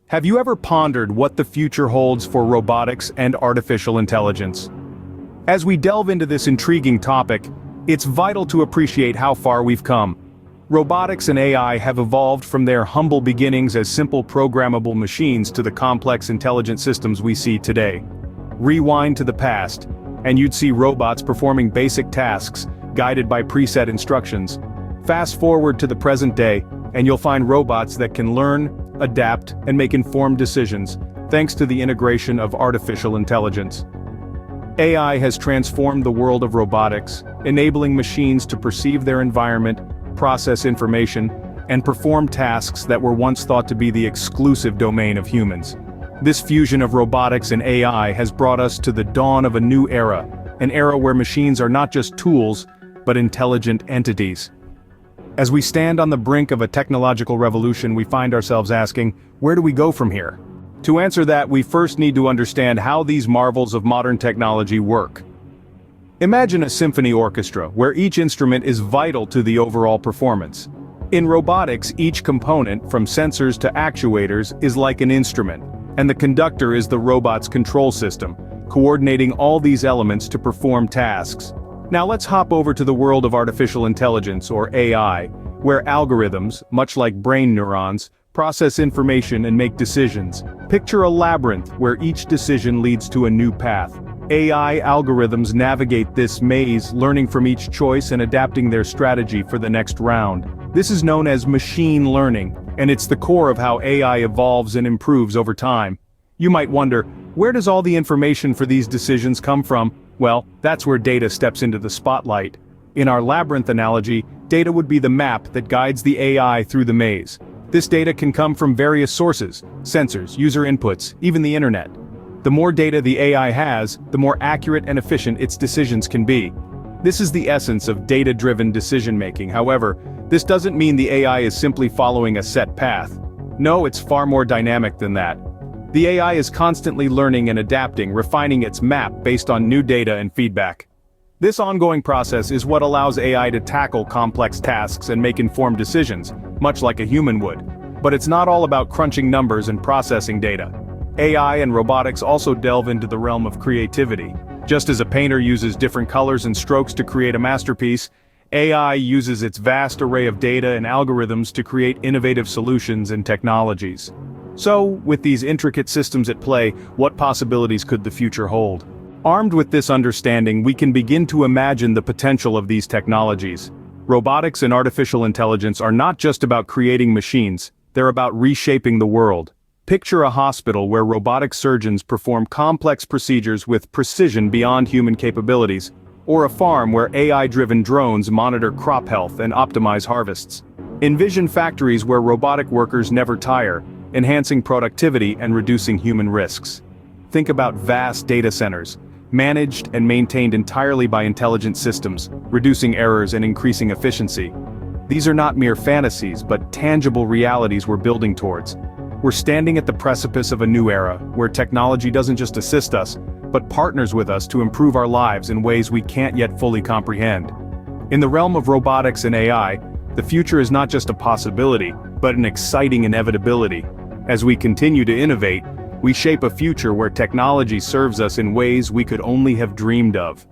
Have you ever pondered what the future holds for robotics and artificial intelligence? As we delve into this intriguing topic, it's vital to appreciate how far we've come. Robotics and AI have evolved from their humble beginnings as simple programmable machines to the complex intelligent systems we see today. Rewind to the past, and you'd see robots performing basic tasks, guided by preset instructions. Fast forward to the present day, and you'll find robots that can learn, adapt, and make informed decisions, thanks to the integration of artificial intelligence. AI has transformed the world of robotics, enabling machines to perceive their environment, process information, and perform tasks that were once thought to be the exclusive domain of humans. This fusion of robotics and AI has brought us to the dawn of a new era, an era where machines are not just tools, but intelligent entities. As we stand on the brink of a technological revolution, we find ourselves asking, where do we go from here? To answer that, we first need to understand how these marvels of modern technology work. Imagine a symphony orchestra, where each instrument is vital to the overall performance. In robotics, each component, from sensors to actuators, is like an instrument, and the conductor is the robot's control system, coordinating all these elements to perform tasks. Now let's hop over to the world of artificial intelligence, or AI, where algorithms, much like brain neurons, process information and make decisions. Picture a labyrinth where each decision leads to a new path. AI algorithms navigate this maze, learning from each choice and adapting their strategy for the next round. This is known as machine learning, and it's the core of how AI evolves and improves over time. You might wonder, where does all the information for these decisions come from? Well, that's where data steps into the spotlight. In our labyrinth analogy, data would be the map that guides the AI through the maze. This data can come from various sources: sensors, user inputs, even the internet. The more data the AI has, the more accurate and efficient its decisions can be. This is the essence of data-driven decision-making. However, this doesn't mean the AI is simply following a set path. No, it's far more dynamic than that. The AI is constantly learning and adapting, refining its map based on new data and feedback. This ongoing process is what allows AI to tackle complex tasks and make informed decisions, much like a human would. But it's not all about crunching numbers and processing data. AI and robotics also delve into the realm of creativity. Just as a painter uses different colors and strokes to create a masterpiece, AI uses its vast array of data and algorithms to create innovative solutions and technologies. So, with these intricate systems at play, what possibilities could the future hold? Armed with this understanding, we can begin to imagine the potential of these technologies. Robotics and artificial intelligence are not just about creating machines, they're about reshaping the world. Picture a hospital where robotic surgeons perform complex procedures with precision beyond human capabilities, or a farm where AI-driven drones monitor crop health and optimize harvests. Envision factories where robotic workers never tire, enhancing productivity and reducing human risks. Think about vast data centers, managed and maintained entirely by intelligent systems, reducing errors and increasing efficiency. These are not mere fantasies, but tangible realities we're building towards. We're standing at the precipice of a new era, where technology doesn't just assist us, but partners with us to improve our lives in ways we can't yet fully comprehend. In the realm of robotics and AI, the future is not just a possibility, but an exciting inevitability. As we continue to innovate, we shape a future where technology serves us in ways we could only have dreamed of.